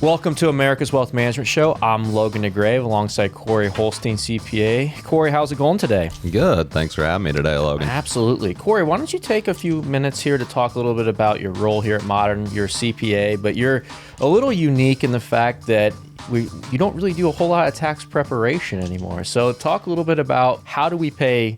Welcome to America's Wealth Management Show. I'm Logan DeGraeve alongside Corey Hulstein, CPA. Corey, how's it going today? Good. Thanks for having me today, Logan. Absolutely. Corey, why don't you take a few minutes here to talk a little bit about your role here at Modern. You're a CPA, but you're a little unique in the fact that you don't really do a whole lot of tax preparation anymore. So talk a little bit about how do we pay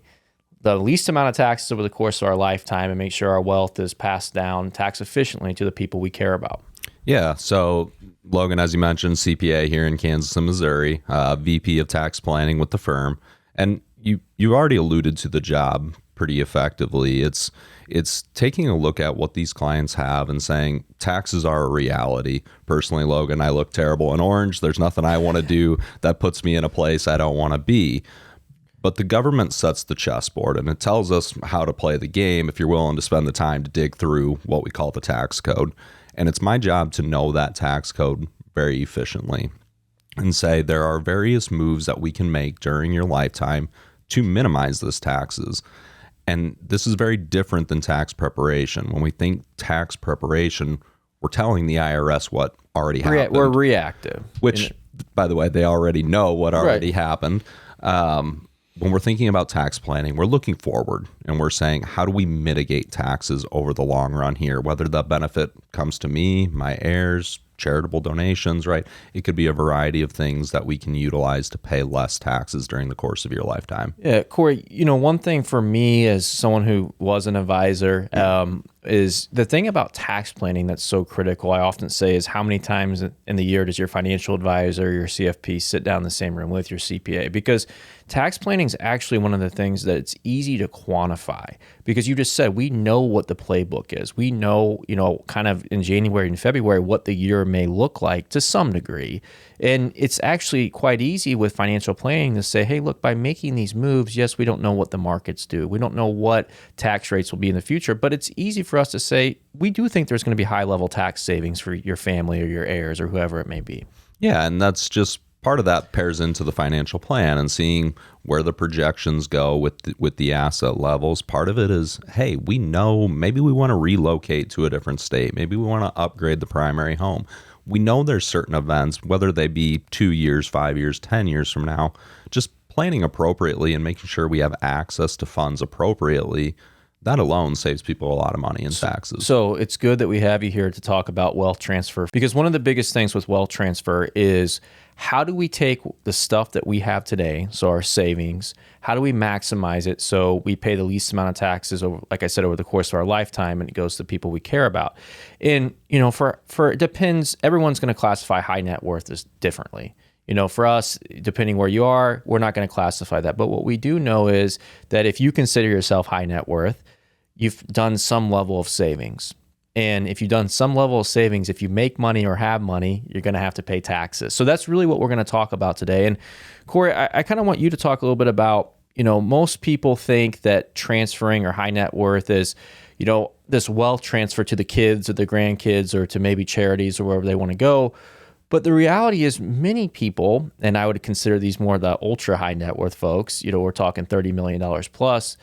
the least amount of taxes over the course of our lifetime and make sure our wealth is passed down tax efficiently to the people we care about. Yeah. So, Logan, as you mentioned, CPA here in Kansas and Missouri, VP of tax planning with the firm. And you already alluded to the job pretty effectively. It's taking a look at what these clients have and saying taxes are a reality. Personally, Logan, I look terrible in orange. There's nothing I want to do that puts me in a place I don't want to be. But the government sets the chessboard and it tells us how to play the game if you're willing to spend the time to dig through what we call the tax code. And it's my job to know that tax code very efficiently and say there are various moves that we can make during your lifetime to minimize those taxes. And this is very different than tax preparation. When we think tax preparation, we're telling the IRS what already happened. We're reactive. Which, by the way, they already know what already happened. When we're thinking about tax planning, we're looking forward and we're saying, how do we mitigate taxes over the long run here? Whether the benefit comes to me, my heirs, charitable donations, right? It could be a variety of things that we can utilize to pay less taxes during the course of your lifetime. Yeah, Corey, one thing for me as someone who was an advisor is the thing about tax planning that's so critical, I often say, is how many times in the year does your financial advisor, your CFP sit down in the same room with your CPA? Because tax planning is actually one of the things that it's easy to quantify because you just said, we know what the playbook is. We know, kind of in January and February, what the year may look like to some degree. And it's actually quite easy with financial planning to say, hey, look, by making these moves, yes, we don't know what the markets do. We don't know what tax rates will be in the future, but it's easy for us to say, we do think there's going to be high level tax savings for your family or your heirs or whoever it may be. Yeah, and that's just part of that pairs into the financial plan and seeing where the projections go with the asset levels. Part of it is, hey, we know maybe we want to relocate to a different state. Maybe we want to upgrade the primary home. We know there's certain events, whether they be 2 years, 5 years, 10 years from now, just planning appropriately and making sure we have access to funds appropriately. That alone saves people a lot of money in taxes. So it's good that we have you here to talk about wealth transfer, because one of the biggest things with wealth transfer is how do we take the stuff that we have today, so our savings, how do we maximize it so we pay the least amount of taxes, over, like I said, over the course of our lifetime, and it goes to people we care about. And, for it depends, everyone's going to classify high net worth as differently. For us, depending where you are, we're not going to classify that. But what we do know is that if you consider yourself high net worth, you've done some level of savings. And if you've done some level of savings, if you make money or have money, you're going to have to pay taxes. So that's really what we're going to talk about today. And Corey, I kind of want you to talk a little bit about, most people think that transferring or high net worth is, this wealth transfer to the kids or the grandkids or to maybe charities or wherever they want to go. But the reality is many people, and I would consider these more the ultra high net worth folks, we're talking $30 million plus,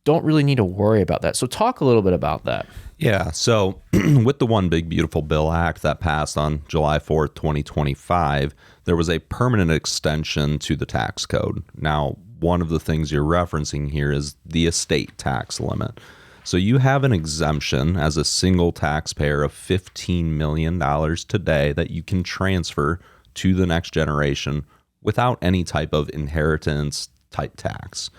don't really need to worry about that. So talk a little bit about that. Yeah. So with the One Big Beautiful Bill Act that passed on July 4th, 2025, there was a permanent extension to the tax code. Now, one of the things you're referencing here is the estate tax limit. So you have an exemption as a single taxpayer of $15 million today that you can transfer to the next generation without any type of inheritance type tax.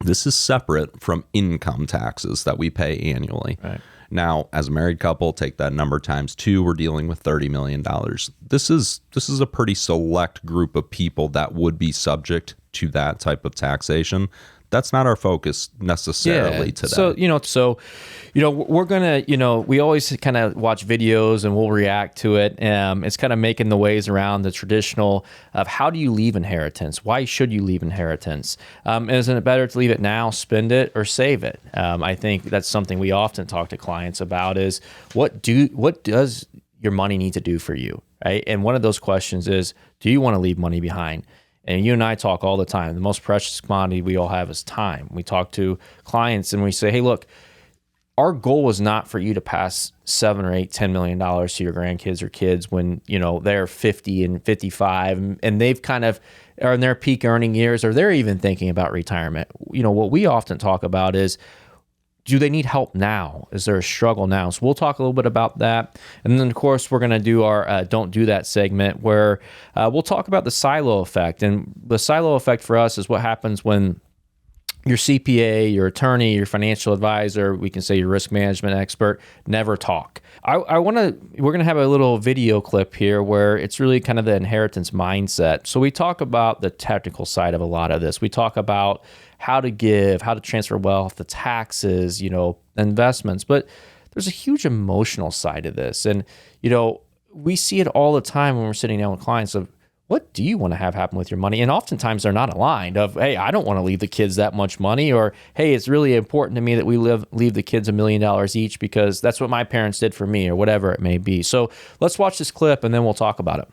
This is separate from income taxes that we pay annually. Right. Now, as a married couple, take that number times 2, we're dealing with $30 million. This is a pretty select group of people that would be subject to that type of taxation. That's not our focus necessarily today. So, we're going to, we always kind of watch videos and we'll react to it. It's kind of making the ways around the traditional of how do you leave inheritance? Why should you leave inheritance? Isn't it better to leave it now, spend it, or save it? I think that's something we often talk to clients about is what does your money need to do for you, right? And one of those questions is, do you want to leave money behind? And you and I talk all the time. The most precious commodity we all have is time. We talk to clients and we say, hey, look, our goal was not for you to pass $7 or $10 million to your grandkids or kids when, they're 50 and 55 and they've kind of are in their peak earning years, or they're even thinking about retirement. What we often talk about is, do they need help now? Is there a struggle now? So we'll talk a little bit about that. And then, of course, we're going to do our Don't Do That segment where we'll talk about the silo effect. And the silo effect for us is what happens when your CPA, your attorney, your financial advisor, we can say your risk management expert, never talk. We're going to have a little video clip here where it's really kind of the inheritance mindset. So we talk about the technical side of a lot of this. We talk about how to give, how to transfer wealth, the taxes, investments, but there's a huge emotional side of this. And, we see it all the time when we're sitting down with clients of, what do you want to have happen with your money? And oftentimes they're not aligned of, hey, I don't want to leave the kids that much money, or, hey, it's really important to me that we leave the kids $1 million each because that's what my parents did for me, or whatever it may be. So let's watch this clip and then we'll talk about it.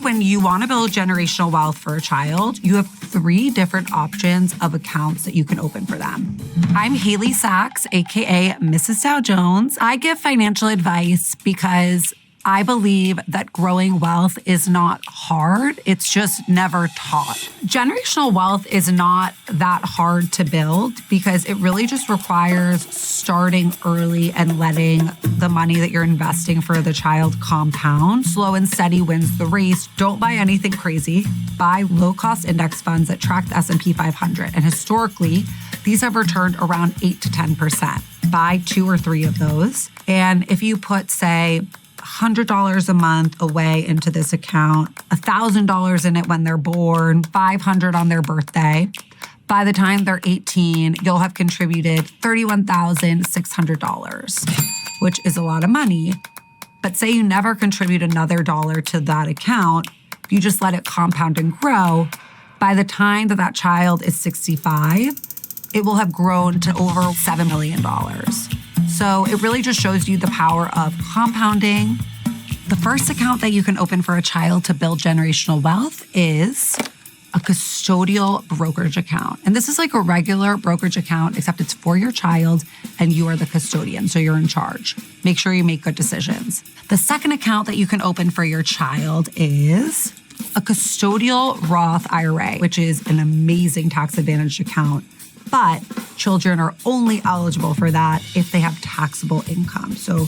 When you want to build generational wealth for a child, you have 3 different options of accounts that you can open for them. I'm Haley Sachs, aka Mrs. Dow Jones. I give financial advice because I believe that growing wealth is not hard. It's just never taught. Generational wealth is not that hard to build because it really just requires starting early and letting the money that you're investing for the child compound. Slow and steady wins the race. Don't buy anything crazy. Buy low-cost index funds that track the S&P 500. And historically, these have returned around 8 to 10%. Buy 2 or 3 of those. And if you put, say, $100 a month away into this account, $1,000 in it when they're born, $500 on their birthday. By the time they're 18, you'll have contributed $31,600, which is a lot of money. But say you never contribute another dollar to that account, you just let it compound and grow. By the time that child is 65, it will have grown to over $7 million. So it really just shows you the power of compounding. The first account that you can open for a child to build generational wealth is a custodial brokerage account. And this is like a regular brokerage account, except it's for your child and you are the custodian, so you're in charge. Make sure you make good decisions. The second account that you can open for your child is a custodial Roth IRA, which is an amazing tax advantaged account. But children are only eligible for that if they have taxable income. So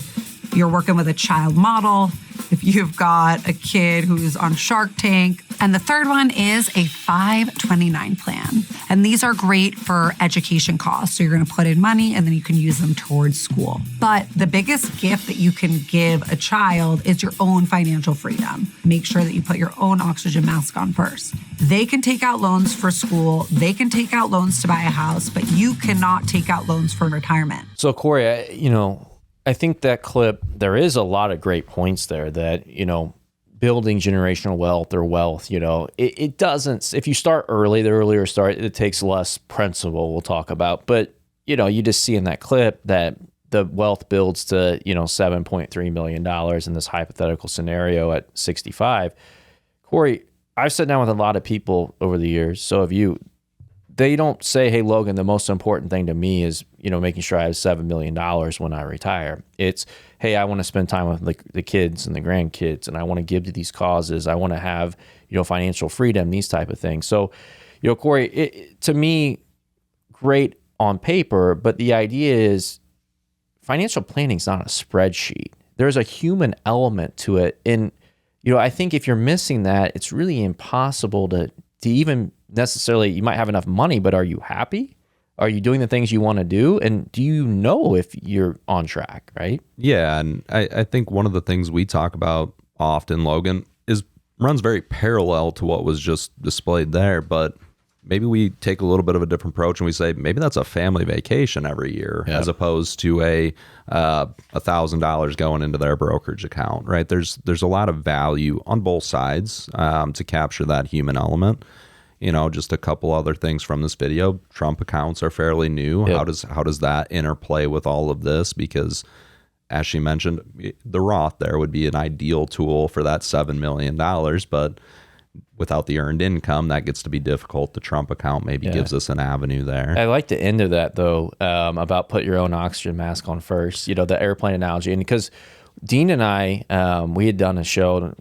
you're working with a child model, if you've got a kid who's on Shark Tank. And the third one is a 529 plan. And these are great for education costs. So you're going to put in money and then you can use them towards school. But the biggest gift that you can give a child is your own financial freedom. Make sure that you put your own oxygen mask on first. They can take out loans for school. They can take out loans to buy a house, but you cannot take out loans for retirement. So Corey, I think that clip, there is a lot of great points there that, building generational wealth or wealth, it doesn't, if you start early, the earlier start, it takes less principal we'll talk about. But, you just see in that clip that the wealth builds to, $7.3 million in this hypothetical scenario at 65. Corey, I've sat down with a lot of people over the years. So have you. They don't say, hey, Logan, the most important thing to me is, making sure I have $7 million when I retire. It's, hey, I want to spend time with the kids and the grandkids, and I want to give to these causes. I want to have, financial freedom, these type of things. So, Corey, to me, great on paper, but the idea is financial planning is not a spreadsheet. There's a human element to it. And, I think if you're missing that, it's really impossible to even necessarily, you might have enough money, but are you happy? Are you doing the things you want to do? And do you know if you're on track, right? Yeah. And I think one of the things we talk about often, Logan, runs very parallel to what was just displayed there. But maybe we take a little bit of a different approach and we say, maybe that's a family vacation every year, as opposed to a $1,000 going into their brokerage account, right? There's a lot of value on both sides to capture that human element. Just a couple other things from this video. Trump accounts are fairly new. Yep. How does that interplay with all of this? Because as she mentioned, the Roth there would be an ideal tool for that $7 million. But without the earned income, that gets to be difficult. The Trump account maybe gives us an avenue there. I like the end of that, though, about put your own oxygen mask on first, the airplane analogy. And because Dean and I, we had done a show,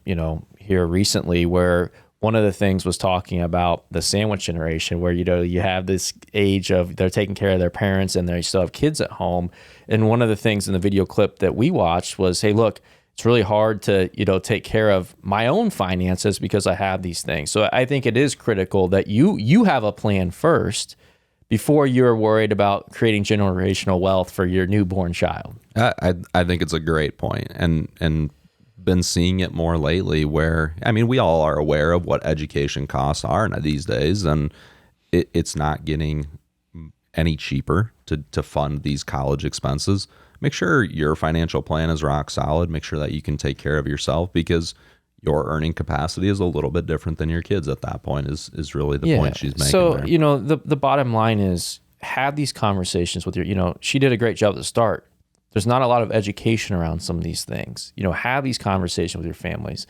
here recently where one of the things was talking about the sandwich generation where, you have this age of they're taking care of their parents and they still have kids at home. And one of the things in the video clip that we watched was, hey, look, it's really hard to, take care of my own finances because I have these things. So I think it is critical that you have a plan first before you're worried about creating generational wealth for your newborn child. I think it's a great point. And been seeing it more lately where, we all are aware of what education costs are these days, and it's not getting any cheaper to fund these college expenses. Make sure your financial plan is rock solid. Make sure that you can take care of yourself, because your earning capacity is a little bit different than your kids at that point is really the point she's making. So, there. The bottom line is have these conversations with your, she did a great job at the start. There's not a lot of education around some of these things. Have these conversations with your families.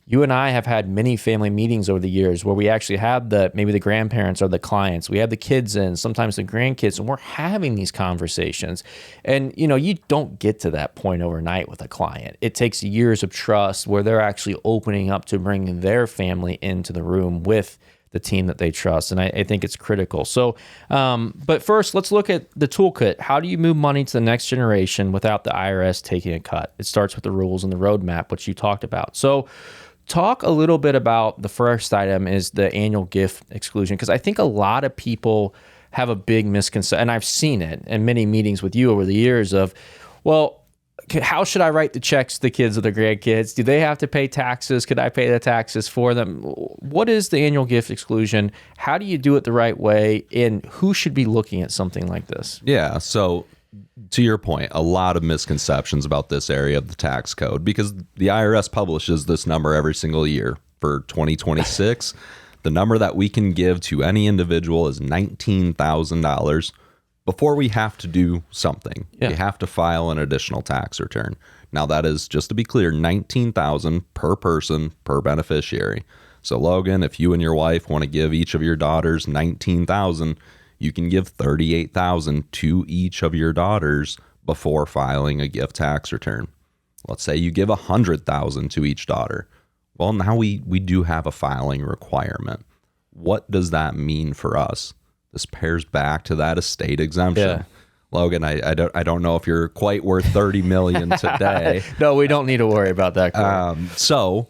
You and I have had many family meetings over the years where we actually have maybe the grandparents or the clients. We have the kids in, sometimes the grandkids, and we're having these conversations. And, you don't get to that point overnight with a client. It takes years of trust where they're actually opening up to bring their family into the room with the team that they trust. And I think it's critical. So, but first, let's look at the toolkit. How do you move money to the next generation without the IRS taking a cut? It starts with the rules and the roadmap, which you talked about. So talk a little bit about the first item is the annual gift exclusion, because I think a lot of people have a big misconception, and I've seen it in many meetings with you over the years of, well, how should I write the checks to the kids or the grandkids? Do they have to pay taxes? Could I pay the taxes for them? What is the annual gift exclusion? How do you do it the right way? And who should be looking at something like this? Yeah. So to your point, a lot of misconceptions about this area of the tax code, because the IRS publishes this number every single year for 2026. The number that we can give to any individual is $19,000. Before we have to do something, we have to file an additional tax return. Now, that is, just to be clear, $19,000 per person per beneficiary. So, Logan, if you and your wife want to give each of your daughters $19,000, you can give $38,000 to each of your daughters before filing a gift tax return. Let's say you give $100,000 to each daughter. Well, now we do have a filing requirement. What does that mean for us? This pairs back to that estate exemption. Yeah. Logan, I don't know if you're quite worth $30 million today. No, we don't need to worry about that. So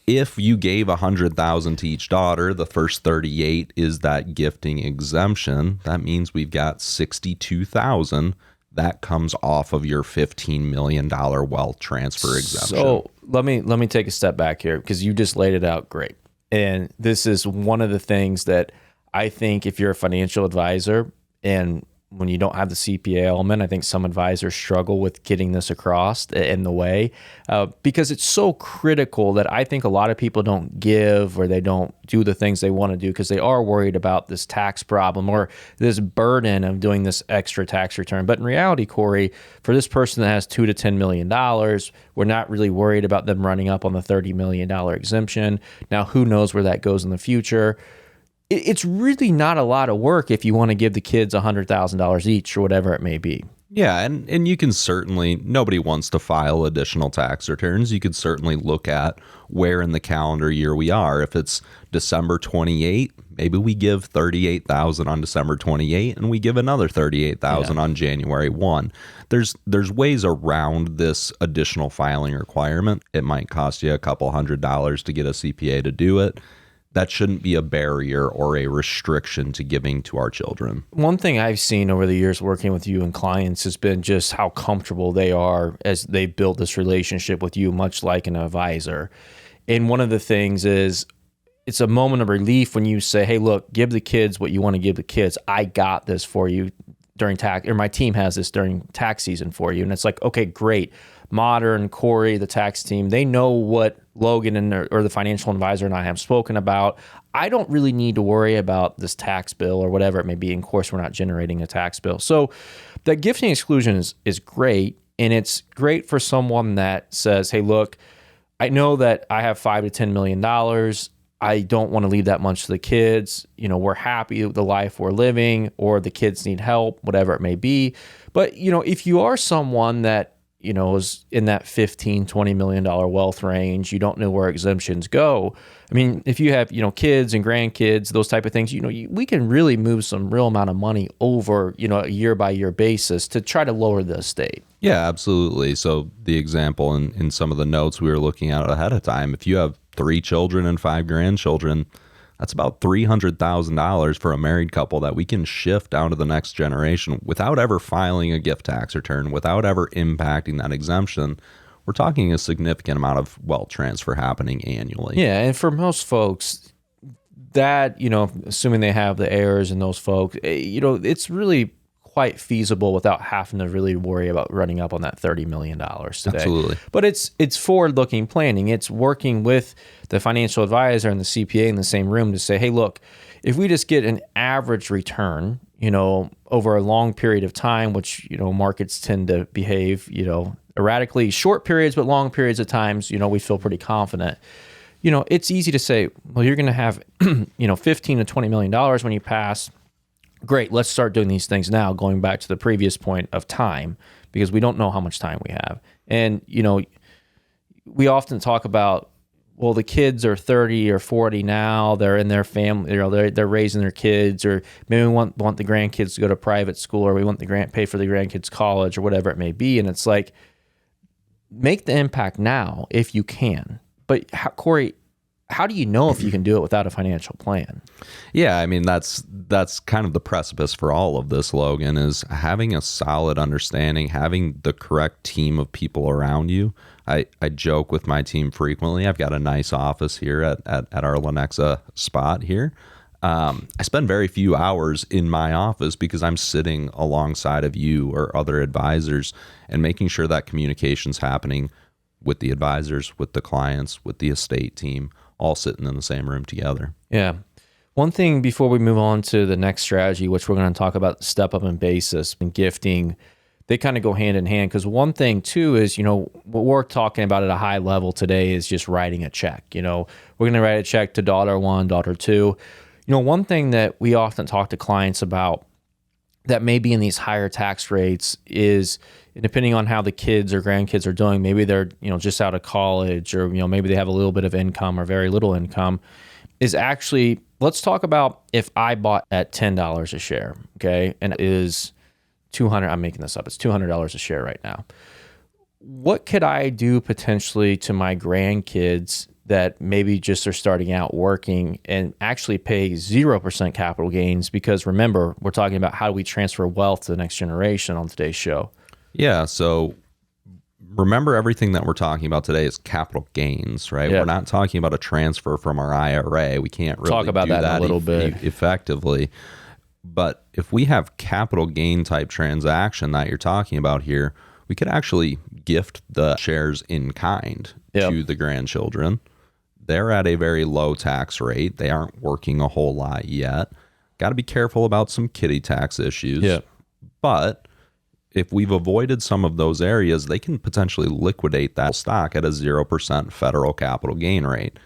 if you gave $100,000 to each daughter, the first 38 is that gifting exemption. That means we've got $62,000 that comes off of your $15 million wealth transfer exemption. So let me take a step back here, because you just laid it out great. And this is one of the things that I think if you're a financial advisor, and when you don't have the CPA element, I think some advisors struggle with getting this across in the way, because it's so critical that I think a lot of people don't give, or they don't do the things they want to do because they are worried about this tax problem or this burden of doing this extra tax return. But in reality, Corey, for this person that has $2 to $10 million, we're not really worried about them running up on the $30 million exemption. Now, who knows where that goes in the future? It's really not a lot of work if you want to give the kids $100,000 each or whatever it may be. Yeah, and you can certainly, nobody wants to file additional tax returns. You could certainly look at where in the calendar year we are. If it's December 28, maybe we give $38,000 on December 28 and we give another $38,000 on January 1. There's ways around this additional filing requirement. It might cost you a couple $100 to get a CPA to do it. That shouldn't be a barrier or a restriction to giving to our children. One thing I've seen over the years working with you and clients has been just how comfortable they are as they build this relationship with you, much like an advisor. And one of the things is it's a moment of relief when you say, hey, look, give the kids what you want to give the kids. I got this for you during tax, or my team has this during tax season for you. And it's like, okay, great. Modern, Corey, the tax team, they know what Logan or the financial advisor and I have spoken about. I don't really need to worry about this tax bill or whatever it may be. And of course, we're not generating a tax bill. So the gifting exclusion is great. And it's great for someone that says, hey, look, I know that I have $5 to $10 million. I don't want to leave that much to the kids. We're happy with the life we're living, or the kids need help, whatever it may be. But, if you are someone that, is in that $15-20 million wealth range, you don't know where exemptions go. I mean, if you have, kids and grandkids, those type of things, we can really move some real amount of money over, a year by year basis to try to lower the estate. Yeah, absolutely. So the example in some of the notes we were looking at ahead of time, if you have 3 children and 5 grandchildren, that's about $300,000 for a married couple that we can shift down to the next generation without ever filing a gift tax return, without ever impacting that exemption. We're talking a significant amount of wealth transfer happening annually. Yeah, and for most folks, that, assuming they have the heirs and those folks, it's really quite feasible without having to really worry about running up on that $30 million today. Absolutely. But it's forward-looking planning. It's working with the financial advisor and the CPA in the same room to say, hey, look, if we just get an average return, over a long period of time, which, markets tend to behave, erratically, short periods, but long periods of times, we feel pretty confident. It's easy to say, well, you're going to have, $15 to $20 million when you pass. Great, let's start doing these things now, going back to the previous point of time, because we don't know how much time we have. And, we often talk about, well, the kids are 30 or 40 now, they're in their family, they're raising their kids, or maybe we want the grandkids to go to private school, or we want pay for the grandkids' college, or whatever it may be. And it's like, make the impact now if you can. But Corey, how do you know if you can do it without a financial plan? Yeah, I mean, that's kind of the precipice for all of this, Logan, is having a solid understanding, having the correct team of people around you. I joke with my team frequently. I've got a nice office here at our Lenexa spot here. I spend very few hours in my office because I'm sitting alongside of you or other advisors and making sure that communication's happening with the advisors, with the clients, with the estate team, all sitting in the same room together. Yeah. One thing before we move on to the next strategy, which we're going to talk about, step up in basis and gifting, they kind of go hand in hand. Because one thing too is, what we're talking about at a high level today is just writing a check. We're going to write a check to daughter 1, daughter 2. One thing that we often talk to clients about that may be in these higher tax rates is, depending on how the kids or grandkids are doing, maybe they're, just out of college, or, maybe they have a little bit of income or very little income, is actually, let's talk about if I bought at $10 a share, okay? And it is I'm making this up, it's $200 a share right now. What could I do potentially to my grandkids that maybe just are starting out working and actually pay 0% capital gains? Because remember, we're talking about how do we transfer wealth to the next generation on today's show. Yeah, so remember, everything that we're talking about today is capital gains, right? Yeah. We're not talking about a transfer from our IRA. We can't really talk about that in a little bit effectively. But if we have capital gain type transaction that you're talking about here, we could actually gift the shares in kind to the grandchildren. They're at a very low tax rate. They aren't working a whole lot yet. Got to be careful about some kiddie tax issues. Yeah. But if we've avoided some of those areas, they can potentially liquidate that stock at a 0% federal capital gain rate.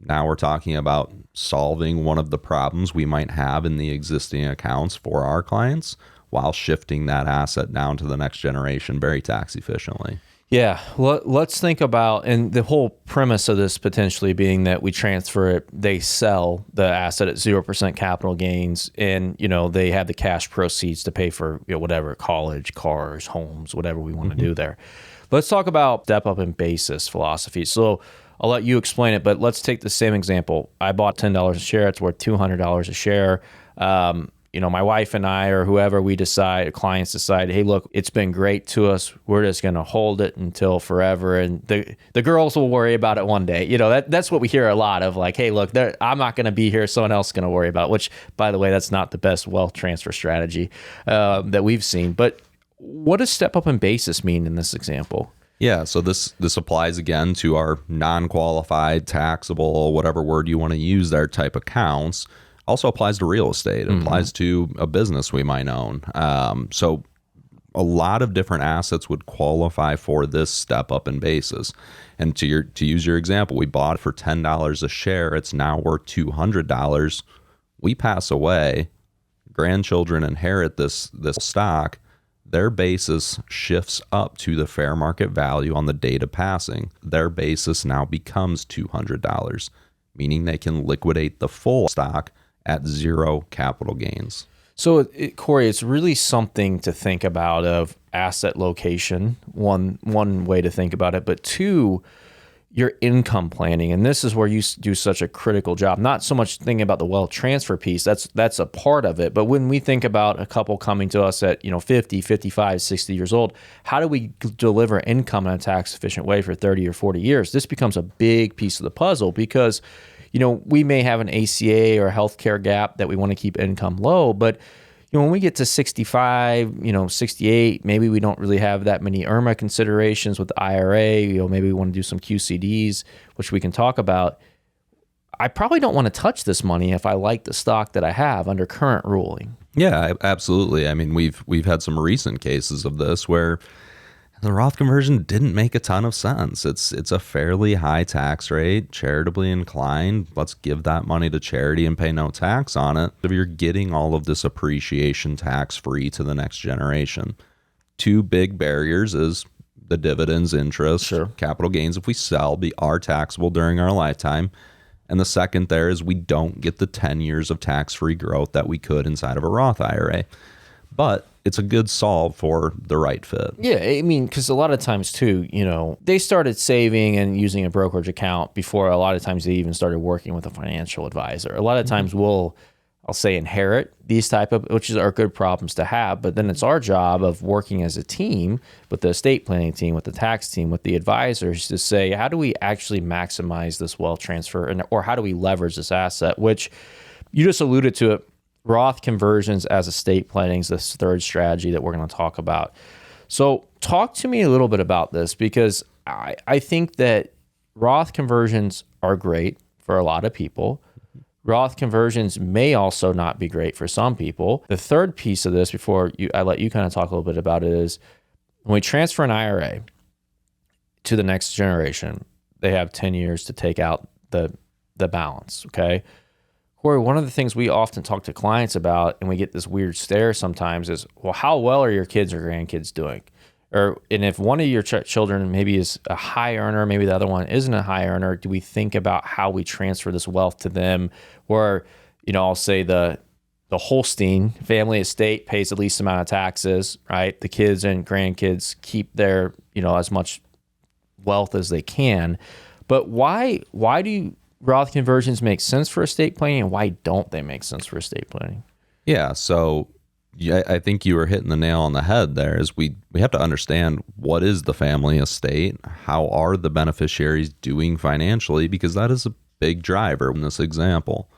Now we're talking about solving one of the problems we might have in the existing accounts for our clients while shifting that asset down to the next generation very tax efficiently. Yeah, let's think about, and the whole premise of this potentially being that we transfer it, they sell the asset at 0% capital gains, and they have the cash proceeds to pay for whatever, college, cars, homes, whatever we want to do there. Let's talk about step up in basis philosophy. So I'll let you explain it, but let's take the same example. I bought $10 a share. It's worth $200 a share. My wife and I, or whoever we decide, clients decide, hey, look, it's been great to us. We're just going to hold it until forever. And the girls will worry about it one day. That's what we hear a lot of, like, hey, look, I'm not going to be here. Someone else is going to worry about it, which, by the way, that's not the best wealth transfer strategy that we've seen. But what does step up in basis mean in this example? Yeah, so this applies again to our non-qualified, taxable, whatever word you want to use there, type accounts. Also applies to real estate. It applies to a business we might own. So a lot of different assets would qualify for this step up in basis. And to use your example, we bought it for $10 a share. It's now worth $200. We pass away, grandchildren inherit this stock. Their basis shifts up to the fair market value on the date of passing. Their basis now becomes $200, meaning they can liquidate the full stock at zero capital gains. So, Corey, it's really something to think about of asset location, one way to think about it, but two, your income planning. And this is where you do such a critical job. Not so much thinking about the wealth transfer piece, that's a part of it. But when we think about a couple coming to us at 50, 55, 60 years old, how do we deliver income in a tax efficient way for 30 or 40 years? This becomes a big piece of the puzzle because we may have an ACA or a healthcare gap that we want to keep income low, but when we get to 65, 68, maybe we don't really have that many IRMA considerations with the IRA. Maybe we want to do some QCDs, which we can talk about. I probably don't want to touch this money if I like the stock that I have under current ruling. Yeah, absolutely. I mean, we've had some recent cases of this where the Roth conversion didn't make a ton of sense. It's a fairly high tax rate, charitably inclined. Let's give that money to charity and pay no tax on it. If you're getting all of this appreciation tax free to the next generation. Two big barriers is the dividends, interest, sure, capital gains if we sell are taxable during our lifetime. And the second there is we don't get the 10 years of tax-free growth that we could inside of a Roth IRA. But it's a good solve for the right fit. Yeah, I mean, because a lot of times too, they started saving and using a brokerage account before a lot of times they even started working with a financial advisor. A lot of times I'll say inherit these type of, which are good problems to have, but then it's our job of working as a team with the estate planning team, with the tax team, with the advisors to say, how do we actually maximize this wealth transfer or how do we leverage this asset, which you just alluded to it. Roth conversions as estate planning is this third strategy that we're going to talk about. So talk to me a little bit about this because I think that Roth conversions are great for a lot of people. Roth conversions may also not be great for some people. The third piece of this, before I let you kind of talk a little bit about it, is when we transfer an IRA to the next generation, they have 10 years to take out the balance, okay? Corey, one of the things we often talk to clients about, and we get this weird stare sometimes, is, well, how well are your kids or grandkids doing? And if one of your children maybe is a high earner, maybe the other one isn't a high earner, do we think about how we transfer this wealth to them? Or, I'll say the Hulstein family estate pays the least amount of taxes, right? The kids and grandkids keep their, as much wealth as they can. But why do Roth conversions make sense for estate planning, and why don't they make sense for estate planning? Yeah, so I think you were hitting the nail on the head there. Is we have to understand what is the family estate, how are the beneficiaries doing financially, because that is a big driver in this example.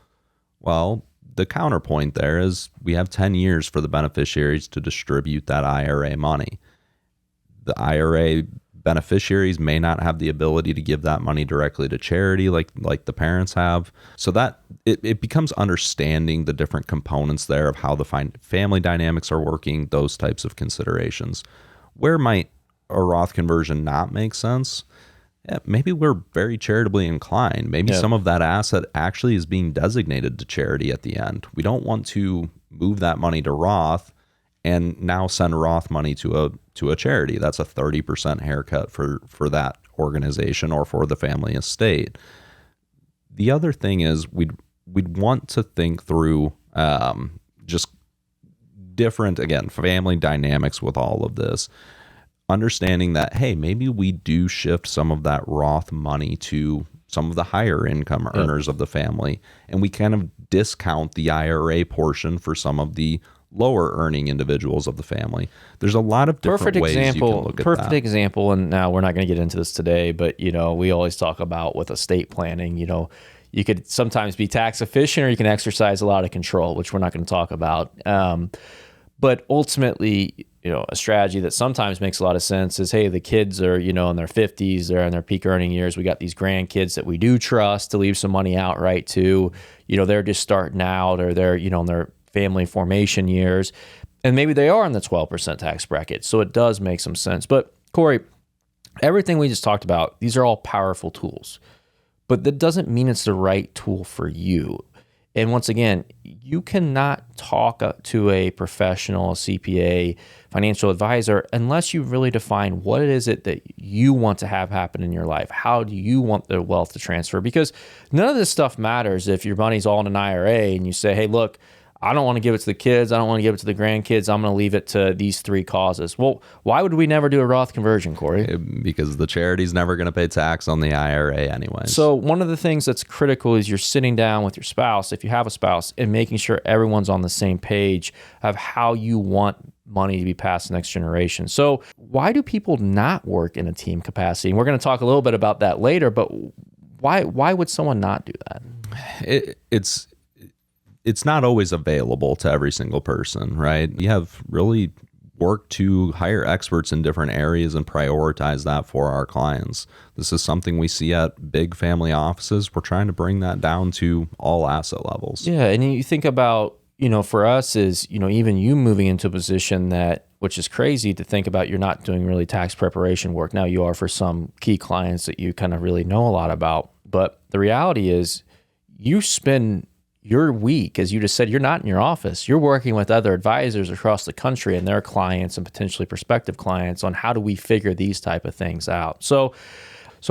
Well, the counterpoint there is we have 10 years for the beneficiaries to distribute that IRA money. The IRA beneficiaries may not have the ability to give that money directly to charity like the parents have. So that it becomes understanding the different components there of how the family dynamics are working, those types of considerations. Where might a Roth conversion not make sense? Yeah, maybe we're very charitably inclined. Maybe some of that asset actually is being designated to charity at the end. We don't want to move that money to Roth and now send Roth money to a charity. That's a 30% haircut for that organization or for the family estate. The other thing is we'd want to think through just different, again, family dynamics with all of this. Understanding that, hey, maybe we do shift some of that Roth money to some of the higher income earners of the family, and we kind of discount the IRA portion for some of the lower earning individuals of the family. There's a lot of different ways you can look at that. Perfect example, and now we're not going to get into this today, but we always talk about with estate planning, you could sometimes be tax efficient or you can exercise a lot of control, which we're not going to talk about. But ultimately, a strategy that sometimes makes a lot of sense is, hey, the kids are, in their 50s, they're in their peak earning years. We got these grandkids that we do trust to leave some money outright to, they're just starting out or they're, in their family formation years. And maybe they are in the 12% tax bracket. So it does make some sense. But Corey, everything we just talked about, these are all powerful tools, but that doesn't mean it's the right tool for you. And once again, you cannot talk to a professional, a CPA, financial advisor, unless you really define what it is that you want to have happen in your life. How do you want the wealth to transfer? Because none of this stuff matters if your money's all in an IRA and you say, hey, look, I don't want to give it to the kids. I don't want to give it to the grandkids. I'm going to leave it to these three causes. Well, why would we never do a Roth conversion, Corey? Because the charity's never going to pay tax on the IRA anyway. So one of the things that's critical is you're sitting down with your spouse, if you have a spouse, and making sure everyone's on the same page of how you want money to be passed to the next generation. So why do people not work in a team capacity? And we're going to talk a little bit about that later, but why would someone not do that? It's not always available to every single person, right? You have really worked to hire experts in different areas and prioritize that for our clients. This is something we see at big family offices. We're trying to bring that down to all asset levels. Yeah, and you think about, for us is, even you moving into a position that, which is crazy to think about, you're not doing really tax preparation work. Now you are for some key clients that you kind of really know a lot about. But the reality is you spend your week, as you just said, you're not in your office. You're working with other advisors across the country and their clients and potentially prospective clients on how do we figure these type of things out. So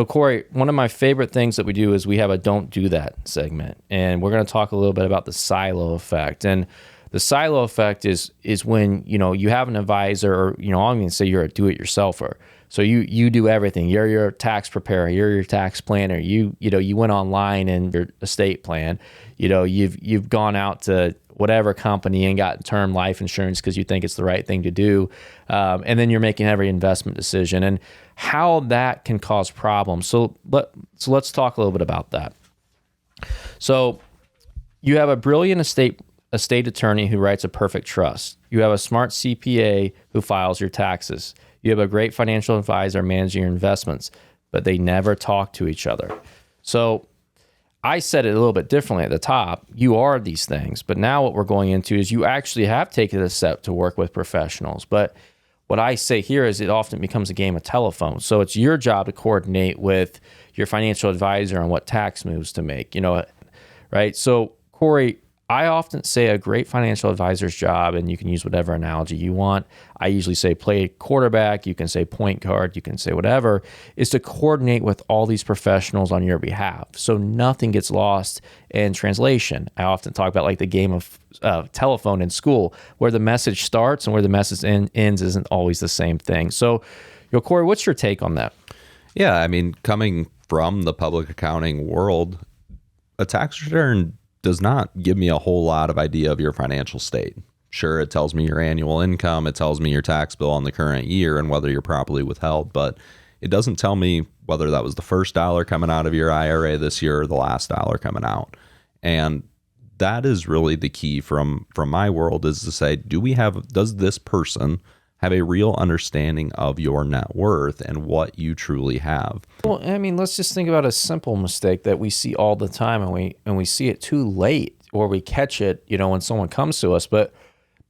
Corey, one of my favorite things that we do is we have a don't do that segment. And we're going to talk a little bit about the silo effect. And the silo effect is when, you have an advisor or, I'm going to say you're a do-it-yourselfer. So you do everything. You're your tax preparer. You're your tax planner. You went online and your estate plan. You've gone out to whatever company and got term life insurance because you think it's the right thing to do, and then you're making every investment decision and how that can cause problems. So let's talk a little bit about that. So you have a brilliant estate attorney who writes a perfect trust. You have a smart CPA who files your taxes. You have a great financial advisor managing your investments, but they never talk to each other. So I said it a little bit differently at the top. You are these things, but now what we're going into is you actually have taken a step to work with professionals. But what I say here is it often becomes a game of telephone. So it's your job to coordinate with your financial advisor on what tax moves to make, right? So Corey, I often say a great financial advisor's job, and you can use whatever analogy you want. I usually say play quarterback, you can say point guard, you can say whatever, is to coordinate with all these professionals on your behalf. So nothing gets lost in translation. I often talk about like the game of telephone in school, where the message starts and where the message ends isn't always the same thing. So, Corey, what's your take on that? Yeah, I mean, coming from the public accounting world, a tax return does not give me a whole lot of idea of your financial state. Sure, it tells me your annual income, it tells me your tax bill on the current year and whether you're properly withheld, but it doesn't tell me whether that was the first dollar coming out of your IRA this year or the last dollar coming out. And that is really the key from my world, is to say, does this person have a real understanding of your net worth and what you truly have? Well, I mean, let's just think about a simple mistake that we see all the time, and we see it too late, or we catch it, when someone comes to us. But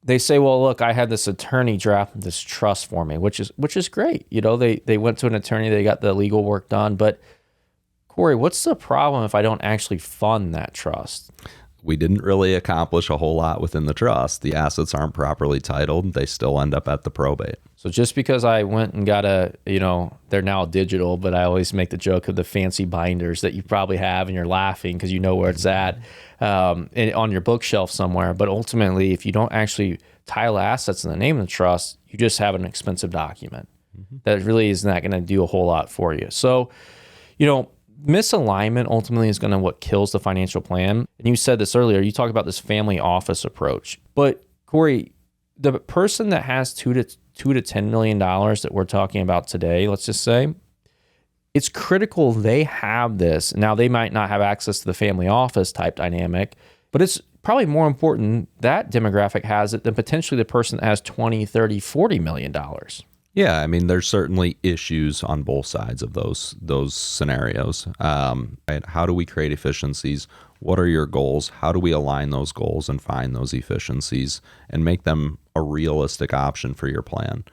they say, well, look, I had this attorney draft this trust for me, which is great. They went to an attorney, they got the legal work done. But Corey, what's the problem if I don't actually fund that trust? We didn't really accomplish a whole lot within the trust. The assets aren't properly titled. They still end up at the probate. So just because I went and got they're now digital, but I always make the joke of the fancy binders that you probably have and you're laughing because you know where it's at on your bookshelf somewhere. But ultimately, if you don't actually title assets in the name of the trust, you just have an expensive document that really is not going to do a whole lot for you. So, misalignment ultimately is going to what kills the financial plan. And you said this earlier, you talked about this family office approach. But Corey, the person that has $2 to $10 million that we're talking about today, let's just say, it's critical they have this. Now, they might not have access to the family office type dynamic, but it's probably more important that demographic has it than potentially the person that has 20, 30, $40 million. Yeah, I mean, there's certainly issues on both sides of those scenarios. Right? How do we create efficiencies? What are your goals? How do we align those goals and find those efficiencies and make them a realistic option for your plan?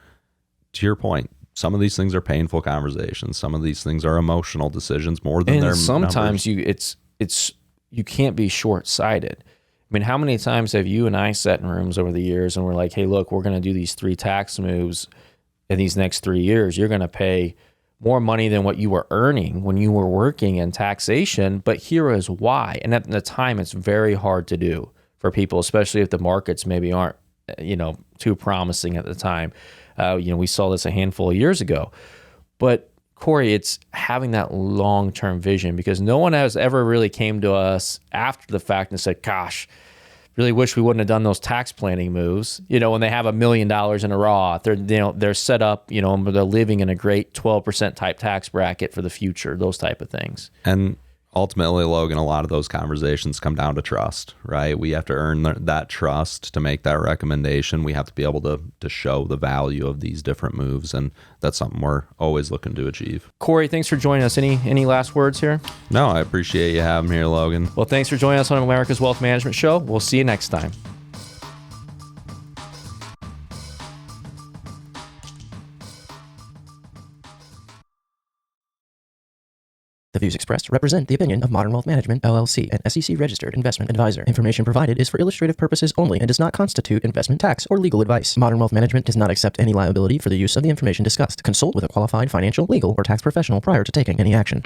To your point, some of these things are painful conversations. Some of these things are emotional decisions more than their sometimes numbers. you can't be short-sighted. I mean, how many times have you and I sat in rooms over the years and we're like, hey, look, we're going to do these 3 tax moves in these next 3 years. You're going to pay more money than what you were earning when you were working in taxation, but here is why. And at the time, it's very hard to do for people, especially if the markets maybe aren't, too promising at the time. We saw this a handful of years ago. But Corey, it's having that long-term vision, because no one has ever really came to us after the fact and said, gosh, really wish we wouldn't have done those tax planning moves. When they have $1 million in a Roth, they're set up, they're living in a great 12% type tax bracket for the future, those type of things. And ultimately, Logan, a lot of those conversations come down to trust, right? We have to earn that trust to make that recommendation. We have to be able to show the value of these different moves, and that's something we're always looking to achieve. Corey, thanks for joining us. Any last words here? No, I appreciate you having me here, Logan. Well, thanks for joining us on America's Wealth Management Show. We'll see you next time. The views expressed represent the opinion of Modern Wealth Management, LLC, an SEC-registered investment advisor. Information provided is for illustrative purposes only and does not constitute investment, tax, or legal advice. Modern Wealth Management does not accept any liability for the use of the information discussed. Consult with a qualified financial, legal, or tax professional prior to taking any action.